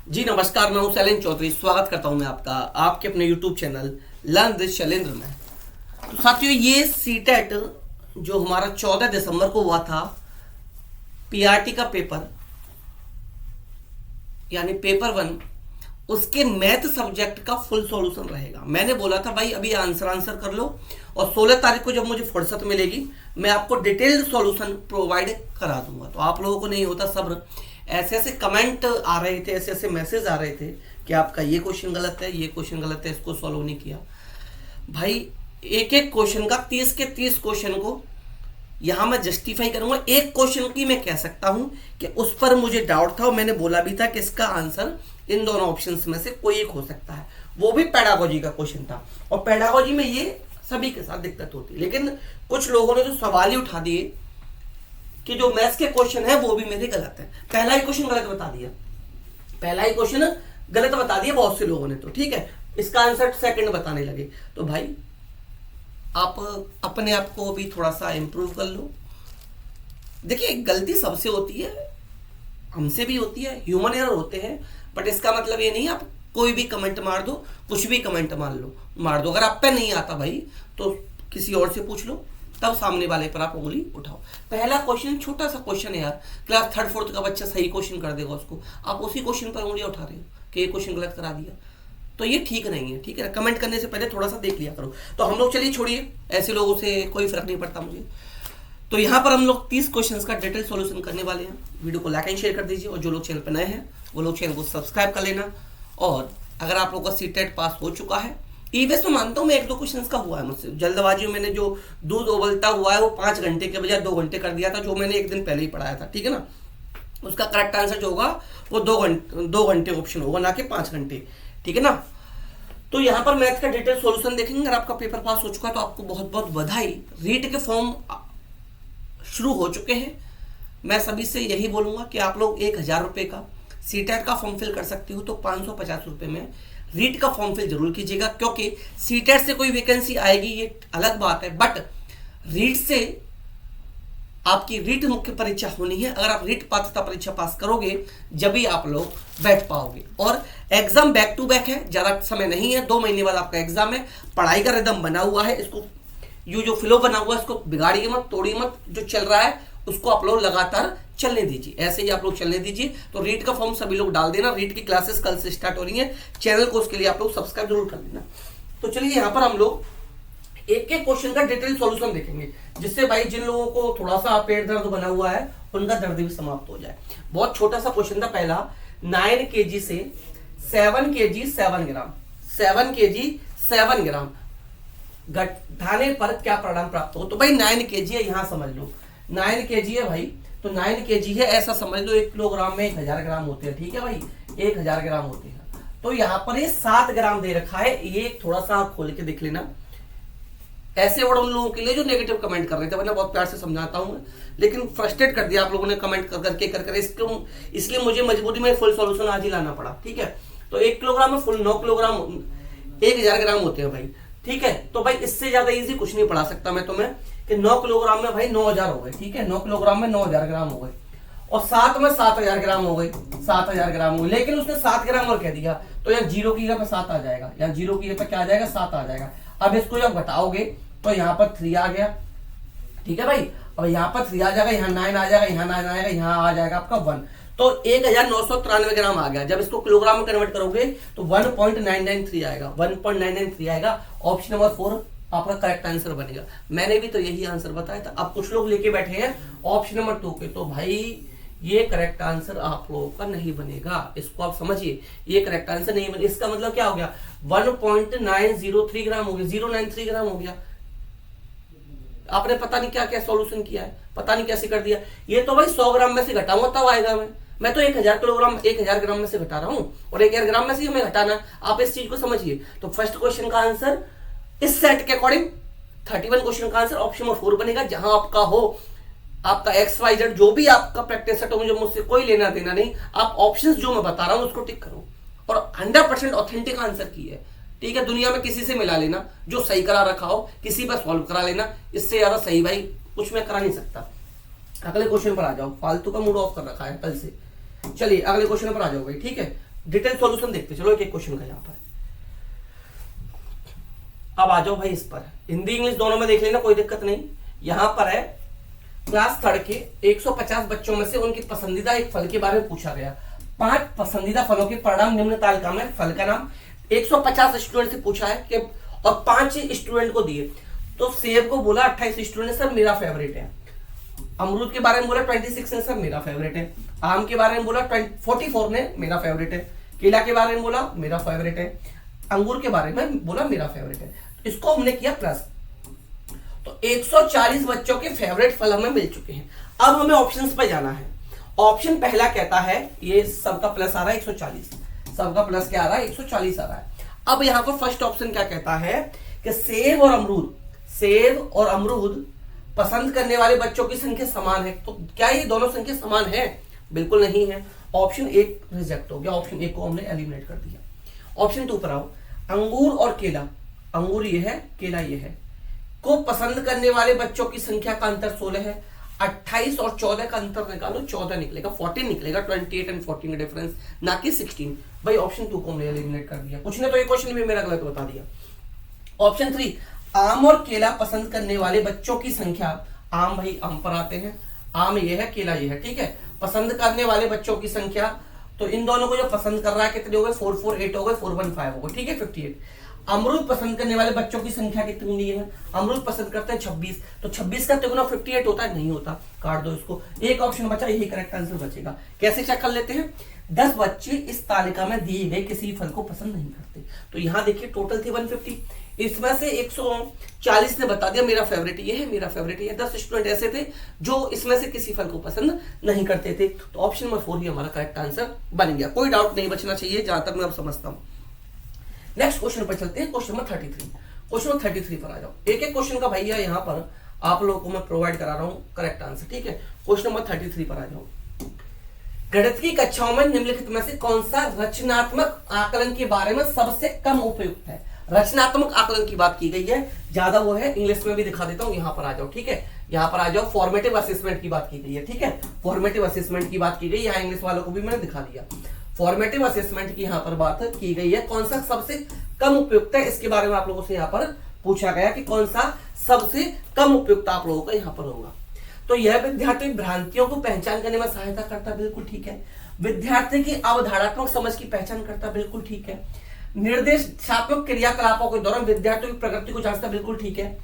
जी नमस्कार, मैं हूं शैलेंद्र चौधरी। स्वागत करता हूं मैं आपका आपके अपने YouTube channel learn with Shailendra में। तो साथियों, ये सीटेट जो हमारा 14 दिसंबर को हुआ था, पीआरटी का पेपर यानी पेपर 1, उसके मैथ सब्जेक्ट का फुल सॉल्यूशन रहेगा। मैंने बोला था भाई अभी आंसर कर लो और 16 तारीख को जब मुझे फुर्सत मिलेगी मैं आपको डिटेल्ड सॉल्यूशन प्रोवाइड करा दूंगा। तो आप लोगों को नहीं होता सब्र, ऐसे ऐसे कमेंट आ रहे थे, ऐसे ऐसे मैसेज आ रहे थे कि आपका ये क्वेश्चन गलत है, ये क्वेश्चन गलत है, इसको सॉल्व नहीं किया। भाई एक एक क्वेश्चन का 30 के 30 क्वेश्चन को यहां मैं जस्टिफाई करूंगा। एक क्वेश्चन की मैं कह सकता हूं कि उस पर मुझे डाउट था और मैंने बोला भी था कि इसका आंसर इन दोनों ऑप्शंस में से कोई एक हो सकता है। वो भी पेडागोजी का क्वेश्चन था और पेडागोजी में ये सभी के साथ दिक्कत होती है। लेकिन कुछ लोगों ने जो सवाल ही उठा दिए कि जो मैथ्स के क्वेश्चन है वो भी मेरे गलत है। पहला ही क्वेश्चन गलत बता दिया, पहला ही क्वेश्चन गलत बता दिया बहुत से लोगों ने। तो ठीक है, इसका आंसर सेकंड बताने लगे। तो भाई आप अपने आप को भी थोड़ा सा इंप्रूव कर लो। देखिए, गलती सबसे होती है, हमसे भी होती है, ह्यूमन एरर होते हैं। बट इसका मतलब ये नहीं आप कोई भी कमेंट मार दो, कुछ भी कमेंट मार दो। अगर आप पे नहीं आता भाई तो किसी और से पूछ लो, तब सामने वाले पर आप उंगली उठाओ। पहला क्वेश्चन छोटा सा क्वेश्चन है यार, क्लास 3rd 4th का बच्चा सही क्वेश्चन कर देगा उसको, आप उसी क्वेश्चन पर उंगली उठा रहे हो कि ये क्वेश्चन गलत करा दिया। तो ये ठीक नहीं है। ठीक है, कमेंट करने से पहले थोड़ा सा देख लिया करो। तो हम लोग चलिए छोड़िए, ऐसे लोगों से कोई फर्क नहीं पड़ता मुझे। तो यहाँ पर हम लोग 30 क्वेश्चंस का डिटेल सॉल्यूशन करने वाले हैं। वीडियो को लाइक एंड शेयर कर दीजिए और जो लोग चैनल पर नए हैं वो लोग चैनल को सब्सक्राइब कर लेना। और अगर आप लोगों का सीटेट पास हो चुका है, ईवीएस में मानता हूँ मैं 1-2 क्वेश्चन का हुआ है मुझसे, जल्दबाजी में मैंने जो दूध उबलता हुआ है वो 5 घंटे के बजाय 2 घंटे कर दिया था, जो मैंने एक दिन पहले ही पढ़ाया था। ठीक है ना, उसका करेक्ट आंसर जो होगा वो 2 घंटे ऑप्शन होगा, ना कि 5 घंटे। ठीक है ना। तो यहाँ पर मैथ का डिटेल सॉल्यूशन देखेंगे। अगर आपका पेपर पास हो चुका है तो आपको बहुत बहुत बधाई। रीट के फॉर्म शुरू हो चुके हैं। मैं सभी से यही बोलूंगा कि आप लोग 1000 रुपये का सीटेट का फॉर्म फिल कर सकते हो, तो 550 रुपये में रीट का फॉर्म फिल जरूर कीजिएगा। क्योंकि सीटेट से कोई वैकेंसी आएगी ये अलग बात है, बट रीट से आपकी रीट मुख्य परीक्षा होनी है। अगर आप रीट पात्रता परीक्षा पास करोगे जब भी आप लोग बैठ पाओगे। और एग्जाम बैक टू बैक है, ज्यादा समय नहीं है, 2 महीने बाद आपका एग्जाम है। पढ़ाई का रिदम बना हुआ है, इसको ये जो फ्लो बना हुआ है इसको बिगाड़िए मत, तोड़िए मत। जो चल रहा है उसको आप लोग लगातार चलने दीजिए, ऐसे ही आप लोग चलने दीजिए। तो रीट का फॉर्म सभी लोग डाल देना। रीट की क्लासेस कल से स्टार्ट हो रही है, चैनल को उसके लिए आप लोग सब्सक्राइब जरूर कर लेना। तो चलिए यहाँ पर हम लोग एक एक क्वेश्चन का डिटेल सॉल्यूशन देखेंगे, जिससे भाई जिन लोगों को थोड़ा सा पेट दर्द बना हुआ है उनका दर्द भी समाप्त हो जाए। बहुत छोटा सा क्वेश्चन था पहला, 9 kg से 7 kg 7 ग्राम 7 kg 7 ग्राम घटाने पर क्या परिणाम प्राप्त हो। तो भाई 9 kg है, यहां समझ लो 9 kg है भाई, तो 9 kg है ऐसा समझ लो। 1 किलोग्राम में 1000 ग्राम होते हैं। ठीक है भाई, 1000 ग्राम होते हैं। तो यहाँ पर ये 7 ग्राम दे रखा है। ये थोड़ा सा खोल के देख लेना। ऐसे वर्ड उन लोगों के लिए जो नेगेटिव कमेंट कर रहे थे, मैंने बहुत प्यार से समझाता हूं, लेकिन फ्रस्ट्रेट कर दिया आप लोगों ने कमेंट कर इसलिए मुझे मजबूरी में फुल सॉल्यूशन आज ही लाना पड़ा। ठीक है, तो 1 किलोग्राम में फुल 9 किलोग्राम 1000 ग्राम होते हैं भाई। ठीक है, तो भाई इससे ज्यादा इजी कुछ नहीं पढ़ा सकता मैं तुम्हें कि 9 किलोग्राम में भाई 9000 हो गए। ठीक है, 9 किलोग्राम में 9000 ग्राम हो गए और 7 में 7000 ग्राम हो गए, 7000 ग्राम हो गए। लेकिन उसने 7 ग्राम और कह दिया, तो यहाँ 0 की जगह पर 7 आ जाएगा, यहाँ 0 की जगह पर क्या आ जाएगा, 7 आ जाएगा। अब इसको जब घटाओगे तो यहाँ पर 3 आ गया। ठीक है भाई, अब यहाँ पर 3 आ जाएगा, यहाँ 9 आ जाएगा, यहाँ 9 आएगा, यहाँ आ जाएगा आपका 1। तो 1993 ग्राम आ गया। जब इसको किलोग्राम में कन्वर्ट करोगे तो 1.993 आएगा, 1.993 आएगा। ऑप्शन नंबर 4 आपका करेक्ट आंसर बनेगा। मैंने भी तो यही आंसर बताया था। अब कुछ लोग लेके बैठे हैं ऑप्शन नंबर 2 के, तो भाई ये करेक्ट आंसर आप लोगों का नहीं बनेगा। इसको आप समझिए, ये करेक्ट आंसर नहीं बनेगा। इसका मतलब क्या हो गया, 1.903 ग्राम हो गया, 093 ग्राम हो गया। आपने पता नहीं क्या क्या सॉल्यूशन किया है, पता नहीं कैसे कर दिया। ये तो भाई 100 ग्राम में से घटाऊंगा तब आएगा। मैं तो 1000 किलोग्राम 1000 ग्राम में से घटा रहा हूं और 1000 ग्राम में से हमें घटाना। आप इस चीज को समझिए। तो फर्स्ट क्वेश्चन का आंसर इस सेट के अकॉर्डिंग 31 क्वेश्चन का आंसर ऑप्शन नंबर 4 बनेगा। जहां आपका हो, आपका XYZ जो भी आपका प्रैक्टिस सेट हो, मुझे मुझसे कोई लेना देना नहीं। आप ऑप्शंस जो मैं बता रहा हूं उसको टिक करो और 100% ऑथेंटिक आंसर की है। ठीक है, दुनिया में किसी से मिला लेना जो सही करा रखा हो, किसी पर सॉल्व करा लेना। इससे ज्यादा सही भाई कुछ मैं करा नहीं सकता। अगले क्वेश्चन पर आ जाओ। फालतू का मूड ऑफ कर रखा है कल से। चलिए अगले क्वेश्चन पर आ जाओ भाई। ठीक है, डिटेल सॉल्यूशन देखते चलो एक एक क्वेश्चन का यहाँ पर। अब आ जाओ भाई इस पर, हिंदी इंग्लिश दोनों में देख लेना, कोई दिक्कत नहीं। यहां पर है क्लास 3 के 150 बच्चों में से उनकी पसंदीदा एक फल के बारे में पूछा गया। 5 पसंदीदा फलों के परिणाम निम्न तालिका में, फल का नाम 150 स्टूडेंट से पूछा है कि, और 5 स्टूडेंट को दिए। तो सेब को बोला 28 स्टूडेंट सर मेरा फेवरेट है, अमरूद के बारे में बोला 26 ने सर मेरा फेवरेट है, आम के बारे में बोला 44 ने मेरा फेवरेट है, केला के बारे में बोला मेरा फेवरेट है, अंगूर के बारे में बोला मेरा फेवरेट है। इसको हमने किया प्लस, तो 140 बच्चों के फेवरेट फल हमें मिल चुके हैं। अब हमें ऑप्शंस पे जाना है। ऑप्शन पहला कहता है ये सबका प्लस आ रहा है 140, सबका प्लस क्या आ रहा है 140 आ रहा है। अब यहां पर फर्स्ट ऑप्शन क्या कहता है कि सेब और अमरूद पसंद करने वाले बच्चों की संख्या समान है। तो क्या ये दोनों संख्या समान है? बिल्कुल नहीं है। ऑप्शन 1 रिजेक्ट हो गया, ऑप्शन 1 को हमने एलिमिनेट कर दिया। ऑप्शन 2 पर आओ, अंगूर और केला, अंगूर ये है केला ये है, को पसंद करने वाले बच्चों की संख्या का अंतर 16 है। 28 और 14 का अंतर निकालो, 14 निकलेगा, 14 निकलेगा, 28 एंड 14 का डिफरेंस, ना कि 16। भाई ऑप्शन 2 को हमने एलिमिनेट कर दिया। कुछ ने तो ये क्वेश्चन भी मेरा गलत बता दिया। ऑप्शन 3, आम और केला पसंद करने वाले बच्चों की संख्या, आम भाई आम पर आते हैं, आम ये है केला ये है, ठीक है। पसंद करने वाले बच्चों की संख्या, तो इन दोनों को जो पसंद कर रहा है कितने हो गए 448 हो गए, 415 हो गए, ठीक है 58। अमरूद पसंद करने वाले बच्चों की संख्या कितनी दी है? अमरूद पसंद करते हैं 26, तो 26 का तिगुना 58 होता है, नहीं होता, काट दो इसको। एक ऑप्शन बचा, यही करेक्ट आंसर बचेगा। कैसे चेक कर लेते हैं? 10 बच्चे इस तालिका में दिए गए किसी फल को पसंद नहीं करते, तो यहाँ देखिए टोटल थी 150, इसमें से 140 ने बता दिया मेरा फेवरेट ये है, मेरा फेवरेट ये है। 10 स्टूडेंट ऐसे थे जो इसमें से किसी फल को पसंद नहीं करते थे, तो ऑप्शन नंबर 4 ही हमारा करेक्ट आंसर बन गया। कोई डाउट नहीं बचना चाहिए जहां तक मैं अब समझता हूं। नेक्स्ट क्वेश्चन पर चलते हैं, क्वेश्चन नंबर 33। क्वेश्चन नंबर 33 पर आ जाओ। एक एक क्वेश्चन का भैया यहाँ पर आप लोगों को मैं प्रोवाइड करा रहा हूँ करेक्ट आंसर, ठीक है। क्वेश्चन नंबर 33 पर आ जाओ। गणित की कक्षाओं में निम्नलिखित में से कौन सा रचनात्मक आकलन के बारे में सबसे कम उपयुक्त है? रचनात्मक आकलन की बात की गई है, ज्यादा वो है, इंग्लिश में भी दिखा देता हूं। यहाँ पर आ जाओ, ठीक है, यहाँ पर आ जाओ। फॉर्मेटिव असेसमेंट की बात की गई है, ठीक है, फॉर्मेटिव असेसमेंट की बात की गई, यहाँ इंग्लिश वालों को भी मैंने दिखा दिया। फॉर्मेटिव असेसमेंट की यहाँ पर बात की गई है, कौन सा सबसे कम उपयुक्त है, इसके बारे में आप लोगों से यहाँ पर पूछा गया कि कौन सा सबसे कम उपयुक्त आप लोगों का यहाँ पर होगा। तो यह विद्यार्थी भ्रांतियों को पहचान करने में सहायता करता, बिल्कुल ठीक है। विद्यार्थी की अवधारणात्मक समझ की पहचान करता, बिल्कुल ठीक है। निर्देशात्मक क्रियाकलापों के दौरान विद्यार्थियों की प्रगति को जांचता, बिल्कुल ठीक है।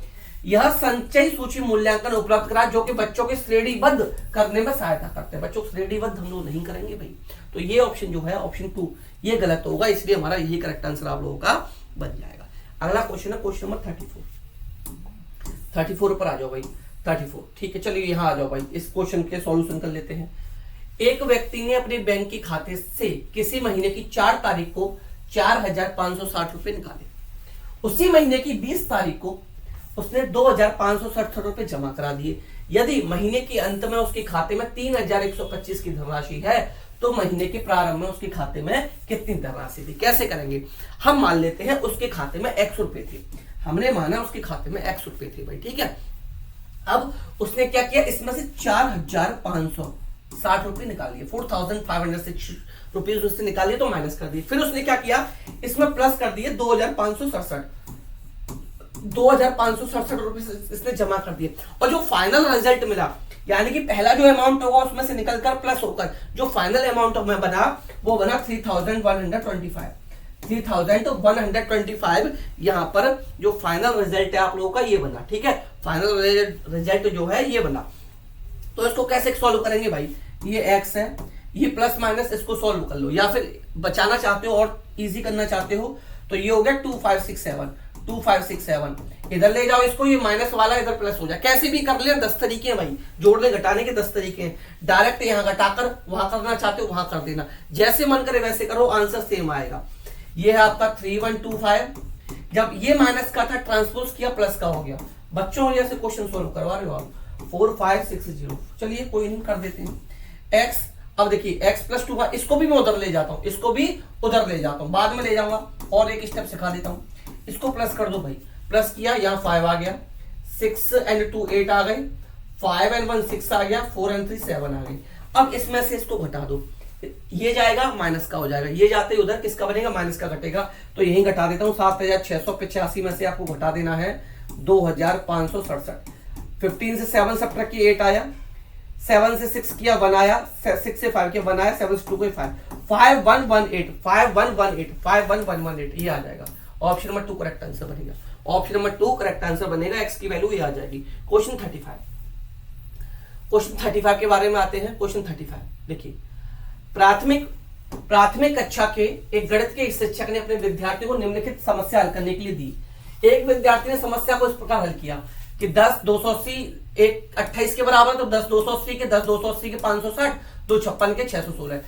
यह संचयी सूची मूल्यांकन उपलब्ध करा जो कि बच्चों के श्रेणीबद्ध करने में सहायता करते हैं। बच्चों को श्रेणीबद्ध हम लोग नहीं करेंगे भाई, तो ये ऑप्शन जो है ऑप्शन 2 ये गलत होगा, इसलिए हमारा यही करेक्ट आंसर आप लोगों का बन जाएगा। अगला क्वेश्चन है क्वेश्चन नंबर 34 पर आ जाओ भाई। 34 ठीक है, चलिए यहाँ आ जाओ भाई, इस क्वेश्चन के सॉल्यूशन कर लेते हैं। एक व्यक्ति ने अपने बैंक के खाते से किसी महीने की 4 तारीख को 4,560 रुपए निकाले। उसी महीने की 20 तारीख को उसने 2,567 रुपए जमा करा दिए। यदि महीने के अंत में उसके खाते में 3,125 की धनराशि है तो महीने के प्रारंभ में उसके खाते में कितनी धनराशि थी? कैसे करेंगे? हम मान लेते हैं उसके खाते में x रुपए थे, हमने माना उसके खाते में x रुपए थे भाई, ठीक है। अब उसने क्या किया, इसमें से 4,560 रुपए निकाल लिए, 4,506 रुपीज उससे निकालिए तो माइनस कर दिए। फिर उसने क्या किया, इसमें प्लस कर दिए 2,567 रुपए इसने जमा कर दिए, और जो फाइनल रिजल्ट मिला, यानी कि पहला जो अमाउंट होगा उसमें से निकलकर प्लस होकर जो फाइनल अमाउंट हमें बना वो बना 3,125। यहाँ पर जो फाइनल रिजल्ट है आप लोगों का ये बना, ठीक है, फाइनल रिजल्ट जो है ये बना। तो इसको कैसे सॉल्व करेंगे भाई? ये x है, ये प्लस माइनस, इसको सॉल्व कर लो, या फिर बचाना चाहते हो और इजी करना चाहते हो तो ये हो गया 2567 इधर ले जाओ इसको, ये माइनस वाला इधर प्लस हो जाए। कैसे भी कर ले, 10 तरीके हैं भाई, जोड़ने घटाने के 10 तरीके हैं। डायरेक्ट यहाँ घटाकर वहां करना चाहते हो वहां कर देना, जैसे मन करे वैसे करो, आंसर सेम आएगा। ये है आपका 3125। जब ये माइनस का था ट्रांसपोज किया प्लस का हो गया। बच्चों जैसे क्वेश्चन सोल्व करवा रहे हो आप, 4560। चलिए कोई नहीं, कर देते हैं x। अब देखिए x + 2 इसको भी मैं उधर ले जाता हूं, इसको भी उधर ले जाता हूं, बाद में ले जाऊंगा, और एक स्टेप सिखा देता हूं। इसको प्लस कर दो भाई, प्लस किया, यहाँ 5 आ गया, 6 and 2 8 आ गई, 5 and 1 6 आ गया, 4 and 3 7 आ गई। अब इसमें से इसको घटा दो, ये जाएगा माइनस का हो जाएगा, ये जाते ही उधर किसका बनेगा, माइनस का घटेगा। तो यही घटा देता हूं, 7685 में से आपको घटा देना है 2567। 15 से 7 सब्ट्रैक्ट किया 8 आया, 7 से 6 किया 1 आया, 6 से 5 किया 1 आया, 7 से 2 किया 5, 5118 5118 51118 ये आ जाएगा। ऑप्शन नंबर 2 करेक्ट आंसर बनेगा। ऑप्शन नंबर 2 करेक्ट आंसर बनेगा, एक्स की वैल्यू ये आ जाएगी। क्वेश्चन 35, क्वेश्चन 35 के बारे में आते हैं। क्वेश्चन 35 देखिए, प्राथमिक कक्षा के एक गणित के शिक्षक ने अपने विद्यार्थियों को निम्नलिखित समस्या हल करने के लिए दी। एक विद्यार्थी ने समस्या को इस प्रकार हल किया कि 10 280 एक 28 के बराबर, तो 10 280 के 10 280 के 560, 2 56 के 616।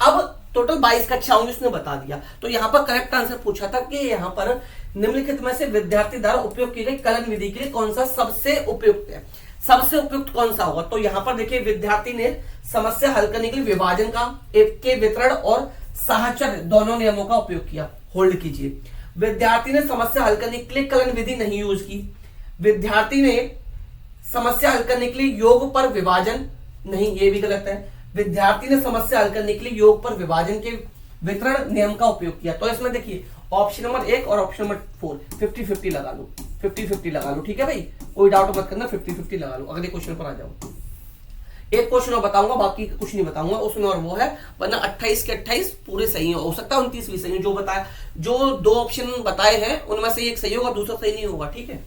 अब टोटल 22 कक्षाओं में उसने बता दिया। तो यहाँ पर करेक्ट आंसर पूछा था कि यहाँ पर निम्नलिखित में से विद्यार्थी द्वारा उपयोग की गई कलन विधि के लिए कौन सा सबसे उपयुक्त है, सबसे उपयुक्त कौन सा होगा। तो यहाँ पर देखिए, विद्यार्थी ने समस्या हल करने के लिए विभाजन का, के वितरण और साहचर्य दोनों नियमों का उपयोग किया। होल्ड कीजिए, विद्यार्थी ने समस्या हल करने के लिए कलन विधि नहीं यूज की, विद्यार्थी ने समस्या हल करने के लिए योग पर विभाजन नहीं, ये भी गलत है। विद्यार्थी ने समस्या हल करने के लिए योग पर विभाजन के वितरण नियम का उपयोग किया। तो इसमें देखिए ऑप्शन नंबर 1 और ऑप्शन नंबर 4 50-50 लगा लो, 50-50 लगा लो, ठीक है भाई, कोई डाउट मत करना, 50-50 लगा लो। अगले क्वेश्चन पर आ जाओ। एक क्वेश्चन और बताऊंगा, बाकी कुछ नहीं बताऊंगा उसमें, और वो है वरना 28 के 28 पूरे सही हो सकता है 29 भी सही है। जो बताया, जो 2 ऑप्शन बताए हैं उनमें से एक सही होगा, दूसरा सही नहीं होगा, ठीक है।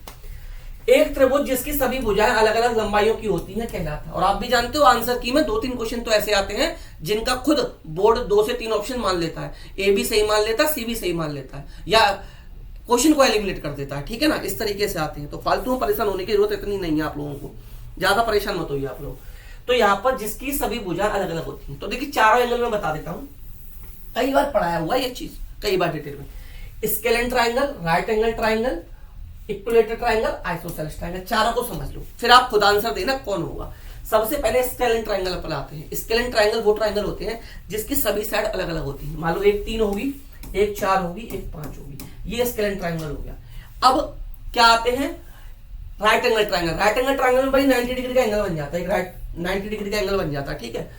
एक त्रिभुज जिसकी सभी भुजाएं अलग अलग लंबाइयों की होती हैं कहलाता है। और आप भी जानते हो आंसर की में 2-3 क्वेश्चन तो ऐसे आते हैं जिनका खुद बोर्ड 2 से 3 ऑप्शन मान लेता है, ए भी सही मान लेता है, सी भी सही मान लेता है, या क्वेश्चन को एलिमिनेट कर देता है, ठीक है ना। इस तरीके से आते हैं, तो फालतू में परेशान होने की जरूरत इतनी नहीं है आप लोगों को, ज्यादा परेशान मत होइए आप लोग। तो यहाँ पर जिसकी सभी भुजाएं अलग अलग होती हैं, तो देखिए चारों एंगल में बता देता हूं, कई बार पढ़ाया हुआ ये चीज, कई बार डिटेल में। Scalene triangle, right angle triangle, equilateral triangle, isosceles triangle, चारों को समझ लो, फिर आप खुद आंसर देना कौन होगा। सबसे पहले स्केलेन ट्राइंगल पर आते हैं। स्केलेन ट्राइंगल वो ट्राइंगल होते हैं जिसकी सभी साइड अलग अलग होती है। मान लो एक 3 होगी, एक 4 होगी, एक 5 होगी, ये स्केलेन ट्राइंगल हो गया। अब क्या आते हैं, right angle triangle. Right angle triangle में भाई 90 डिग्री का एंगल बन जाता है, एक राइट 90 डिग्री का एंगल बन जाता है, ठीक है।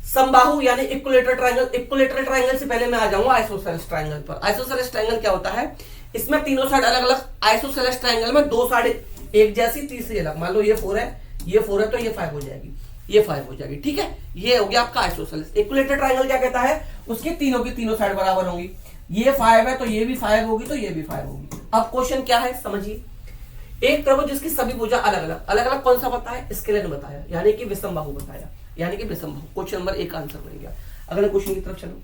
समबाहु यानी इक्विलेटरल ट्राइंगल। इक्विलेटरल ट्राइंगल से पहले मैं आ जाऊंगा आइसोसेलेस ट्राइंगल पर। आइसोसेलेस ट्राइंगल क्या होता है, इसमें तीनों साइड अलग अलग। आइसोसेलेस ट्राइंगल में 2 साइड एक जैसी, तीसरी अलग। मान लो ये 4 है, ये 4 है, तो ये 5 हो जाएगी, ये 5 हो जाएगी, ठीक है। ये हो गया आपका आइसोसेलेस। इक्विलेटरल ट्राइंगल क्या कहता है, उसकी तीनों की तीनों साइड बराबर होंगी। ये 5 है तो ये भी 5 होगी, तो ये भी 5 होगी। अब क्वेश्चन क्या है समझिए, एक त्रिभुज जिसकी सभी भुजा अलग अलग, अलग अलग कौन सा बताया, स्केलेन बताया, यानी कि विषमबाहु बताया, यानी कि विषमबाहु। क्वेश्चन नंबर 1 का आंसर बन गया। अगले क्वेश्चन की तरफ चलो,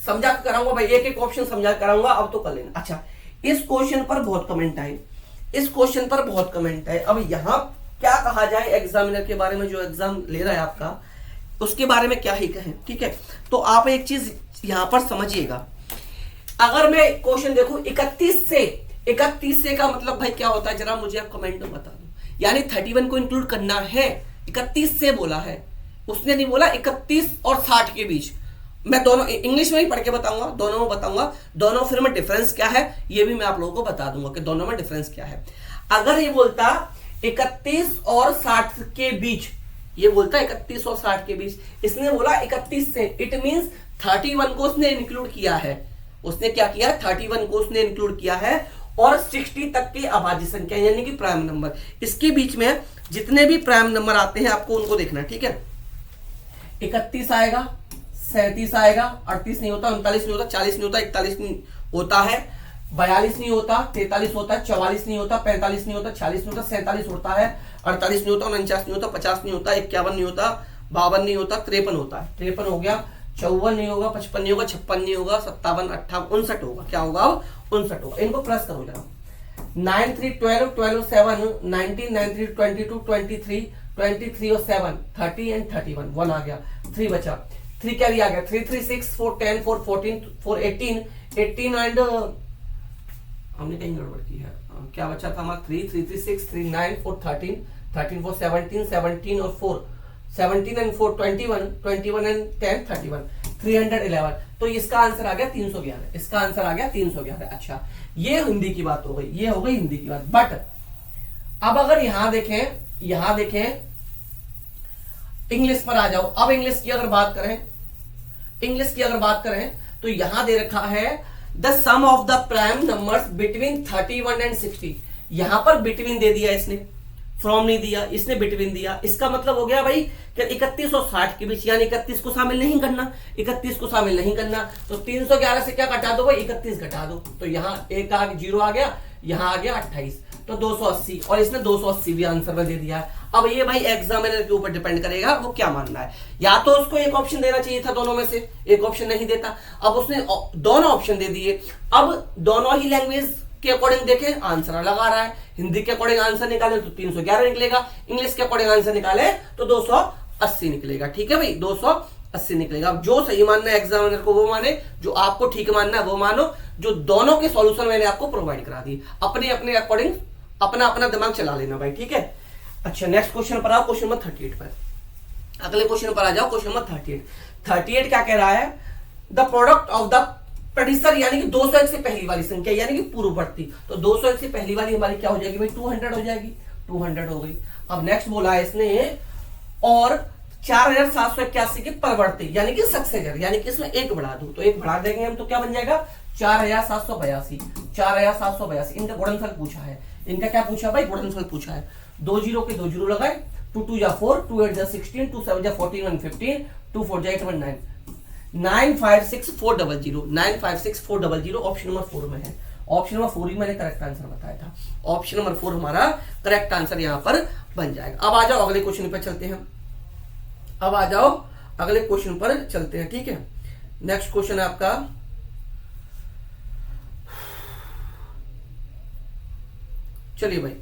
समझा कराऊंगा भाई, एक एक ऑप्शन समझा कराऊंगा, अब तो कर लेना। अच्छा, इस क्वेश्चन पर बहुत कमेंट आए, इस क्वेश्चन पर बहुत कमेंट आए। अब यहां क्या कहा जाए एग्जामिनर के बारे में, जो एग्जाम ले रहा है आपका, उसके बारे में क्या ही कहें, ठीक है। तो आप एक चीज यहां पर समझिएगा, अगर मैं क्वेश्चन देखूं 31 से का मतलब भाई क्या होता है, जरा मुझे आप कमेंट में बता दो। यानी 31 को इंक्लूड करना है, 31 से बोला है उसने, नहीं बोला 31 और 60 के बीच। मैं दोनों इंग्लिश में ही पढ़ के बताऊंगा, दोनों में बताऊंगा, दोनों फिर में डिफरेंस क्या है ये भी मैं आप लोगों को बता दूंगा कि दोनों में डिफरेंस क्या है। अगर ये बोलता 31 और 60 के बीच, ये बोलता 31 और 60 के बीच, इसने बोला 31 से, इट मींस 31 को उसने इंक्लूड किया है। उसने क्या किया, 31 को उसने इंक्लूड किया है, और 60 तक की अभाज्य संख्या यानी कि प्राइम नंबर, इसके बीच में जितने भी प्राइम नंबर आते हैं आपको उनको देखना, ठीक है। 31 आएगा, 37 आएगा, 38 नहीं होता, 39 नहीं होता, 40 नहीं होता, 41 नहीं होता है, 42 नहीं होता, 43 होता है, 44 नहीं होता, 45 नहीं होता, 46 नहीं होता, 47 होता है, 48 नहीं होता, 49 नहीं होता, 50 नहीं होता, 51 नहीं होता, 52 नहीं होता, 53 होता है, 53 हो गया, 54 नहीं होगा, 55 नहीं होगा, 56 नहीं होगा, 57, 58, 59 होगा। क्या होगा अब, 59 होगा। इनको प्लस करो जरा, 9 3 12 12 7 19 9 3 22 23 23 और 7 30 एंड 31 1 आ गया, 3 बचा, 3 कैरी आ गया, 3 3 6 4 10 4 14 4 18 18 एंड हमने कहीं गड़बड़ की है, क्या बचा था हमारा, 3 3 3 6 3 9 4 13 13 4 17 17 और 4 17 एंड 4 21 21 एंड 10 31 311। तो इसका आंसर आ गया 311, इसका आंसर आ गया 311। अच्छा, ये हिंदी की बात हो गई, ये हो गई हिंदी की बात। बट अब अगर यहां देखें इंग्लिश पर आ जाओ। अब इंग्लिश की अगर बात करें इंग्लिश की अगर बात करें तो यहां दे रखा है the sum of the prime numbers between 31 and 60। यहां पर बिटवीन दे दिया इसने, फ्रॉम नहीं दिया, इसने बिटवीन दिया। इसका मतलब हो गया भाई कि 31 और 60 के बीच, यानी 31 को शामिल नहीं करना, 31 को शामिल नहीं करना, तो 311 से क्या घटा दो भाई, 31 घटा दो, तो यहाँ एक जीरो आ गया, यहाँ आ गया 28, तो 280, और इसने 280 भी आंसर में दे दिया है। अब ये भाई एग्जामिनर के ऊपर डिपेंड करेगा वो क्या मानना है, या तो उसको एक ऑप्शन देना चाहिए था दोनों में से, एक ऑप्शन नहीं देता, अब उसने दोनों ऑप्शन दे दिए। अब दोनों ही लैंग्वेज के अकॉर्डिंग देखें आंसर अलग आ रहा है, हिंदी के अकॉर्डिंग आंसर निकाले तो 311 निकलेगा, इंग्लिश के अकॉर्डिंग आंसर निकाले तो 280 निकलेगा। ठीक है भाई, 280 निकलेगा। अब जो सही मानना है एग्जामिनर को वो माने, जो आपको ठीक मानना है वो मानो, जो दोनों के सॉल्यूशन मैंने आपको प्रोवाइड करा दिए, अपने अपने अकॉर्डिंग अपना अपना दिमाग चला लेना भाई, ठीक है। अच्छा नेक्स्ट क्वेश्चन पर आओ, क्वेश्चन नंबर 38 पर, अगले क्वेश्चन पर आ जाओ, क्वेश्चन नंबर 38 क्या कह रहा है, द प्रोडक्ट ऑफ द प्रेडिसर, यानी कि 201 से पहली वाली संख्या, यानी कि पूर्ववर्ती, तो 201 से पहली वाली हमारी क्या हो जाएगी भाई, 200 हो जाएगी, 200 हो गई। अब नेक्स्ट बोला है इसने, और 4781 की परवर्ती, यानी कि सक्सेसर, यानी कि इसमें एक बढ़ा दो, तो एक बढ़ा देंगे हम तो क्या बन जाएगा 4782, 4782। इनका गुणनफल पूछा है, इनका क्या पूछा भाई, गुणनफल पूछा है। 2 जीरो के 2 जीरो लगाए, 2 2 जा 4, 2 8 जा 16, 2 7 जा 14, 1 15, 2 4 जा 8 1 9, 956400, 956400 ऑप्शन नंबर 4 में है। ऑप्शन नंबर 4 ही मैंने करेक्ट आंसर बताया था, ऑप्शन नंबर 4 हमारा करेक्ट आंसर यहां पर बन जाएगा। अब आ जाओ अगले क्वेश्चन पर चलते हैं, अब आ जाओ अगले क्वेश्चन पर चलते हैं, ठीक है। नेक्स्ट क्वेश्चन है आपका, चलिए भाई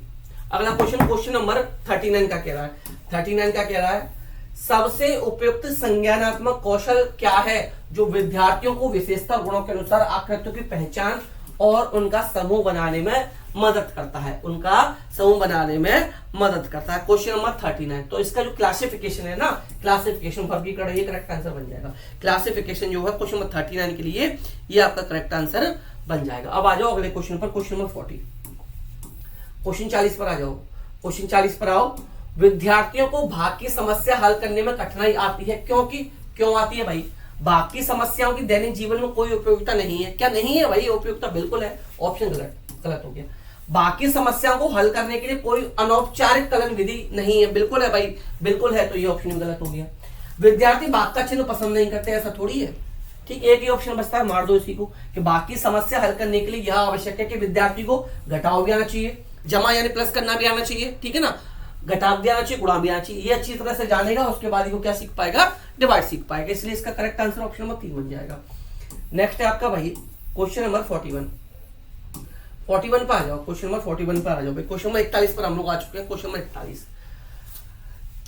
अगला क्वेश्चन, क्वेश्चन नंबर 39 का कह रहा है, 39 का कह रहा है, सबसे उपयुक्त संज्ञानात्मक कौशल क्या है जो विद्यार्थियों को विशेषता गुणों के अनुसार आकृतियों की पहचान और उनका समूह बनाने में मदद करता है, उनका समूह बनाने में मदद करता है। क्वेश्चन नंबर 39, तो इसका जो क्लासिफिकेशन है ना, क्लासिफिकेशन वर्गीकरण, ये करेक्ट आंसर बन जाएगा। क्लासिफिकेशन जो है क्वेश्चन नंबर 39 के लिए ये आपका करेक्ट आंसर बन जाएगा। अब आ जाओ अगले क्वेश्चन पर, क्वेश्चन नंबर 40, क्वेश्चन 40 पर आ जाओ, क्वेश्चन 40 पर आओ, विद्यार्थियों को भाग की समस्या हल करने में कठिनाई आती है, क्योंकि क्यों आती है भाई, भाग की समस्याओं की दैनिक जीवन में कोई उपयोगिता नहीं है, क्या नहीं है भाई, उपयोगिता बिल्कुल है, ऑप्शन गलत हो गया। बाकी समस्याओं को हल करने के लिए कोई अनौपचारिक कलन विधि नहीं है, बिल्कुल है भाई, बिल्कुल है, तो ये ऑप्शन गलत हो गया। विद्यार्थी भाग का चिन्ह पसंद नहीं करते, ऐसा थोड़ी है, ठीक, एक ही ऑप्शन बचता है, मार दो इसी को, कि बाकी समस्या हल करने के लिए यह आवश्यक है कि विद्यार्थी को घटाव भी आना चाहिए, जमा यानी प्लस करना भी आना चाहिए, ठीक है ना, घटाव भी आना चाहिए, गुणा भी आना चाहिए, ये अच्छी तरह से जानेगा, उसके बाद वो क्या सीख पाएगा, डिवाइड सीख पाएगा, इसलिए इसका करेक्ट आंसर ऑप्शन नंबर 3 बन जाएगा। नेक्स्ट है आपका भाई क्वेश्चन नंबर 41, 41 पर आ जाओ, क्वेश्चन नंबर 41 पर आ जाओ भाई। क्वेश्चन नंबर 41 पर हम लोग आ चुके हैं, क्वेश्चन नंबर 41,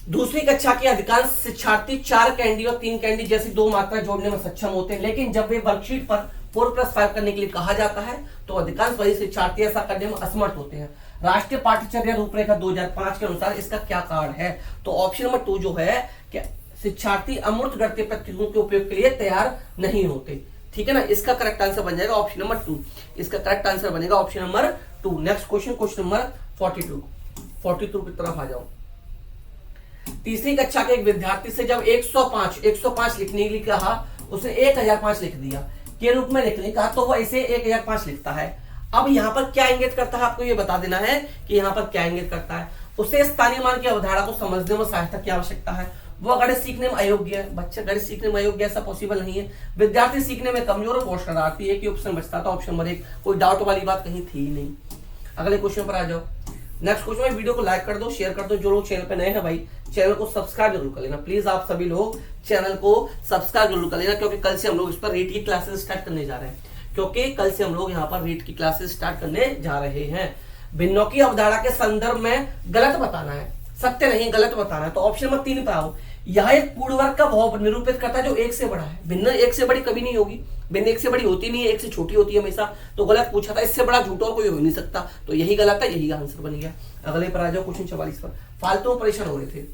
दूसरी कक्षा के अधिकांश शिक्षार्थी 4 कैंडी और 3 कैंडी जैसी 2 मात्रा जोड़ने में सक्षम होते हैं, लेकिन जब वे वर्कशीट पर 4+5 करने के लिए कहा जाता है तो अधिकांश वही शिक्षार्थी ऐसा करने में असमर्थ होते हैं। राष्ट्रीय पाठ्यचर्या रूपरेखा 2005 के अनुसार इसका क्या कारण है, तो ऑप्शन नंबर 2 जो है कि शिक्षार्थी अमूर्त गणितीय प्रक्रियाओं के उपयोग के लिए तैयार नहीं होते, ठीक है ना, इसका करेक्ट आंसर बन जाएगा ऑप्शन नंबर 2, इसका करेक्ट आंसर बनेगा option number 2। Next question, question number 42 की तरफ आ जाओ। तीसरी कक्षा के एक विद्यार्थी से जब 105 लिखने के लिए कहा, उसने 1005 लिख दिया के रूप में लिखने कहा, तो वह इसे 1005 लिखता है। अब यहाँ पर क्या इंगित करता है, आपको ये बता देना है कि यहाँ पर क्या इंगित करता है। उसे स्थानीय मान की अवधारणा को समझने में सहायता की आवश्यकता है, वह गणित सीखने में अयोग्य है, बच्चा गणित सीखने में अयोग्य, ऐसा पॉसिबल नहीं है। विद्यार्थी सीखने में कमजोर और शरारती, एक ही ऑप्शन बचता था, ऑप्शन नंबर 1, कोई डाउट वाली बात कहीं थी ही नहीं। अगले क्वेश्चन पर आ जाओ। नेक्स्ट क्वेश्चन में वीडियो को लाइक कर दो, शेयर कर दो, जो लोग चैनल पे नए हैं भाई चैनल को सब्सक्राइब जरूर कर लेना प्लीज, आप सभी लोग चैनल को सब्सक्राइब जरूर कर लेना, क्योंकि कल से हम लोग इस पर रीट की क्लासेस स्टार्ट करने जा रहे हैं, क्योंकि कल से हम लोग यहाँ पर रीट की क्लासेस स्टार्ट करने जा रहे हैं। भिन्नों की अवधारणा के संदर्भ में गलत बताना है, सत्य नहीं गलत बताना है, तो ऑप्शन नंबर 3 पे आओ। यह एक पूर्ण वर्ग का भाव निरूपित करता है जो 1 से बड़ा है, भिन्न 1 से बड़ी कभी नहीं होगी, भिन्न 1 से बड़ी होती नहीं है, 1 से छोटी होती है हमेशा, तो गलत पूछा था, इससे बड़ा झूठ और कोई हो नहीं सकता, तो यही गलत है, यही आंसर बन गया। अगले पर आ जाओ, क्वेश्चन 44 पर। फालतू परेशान हो रहे थे,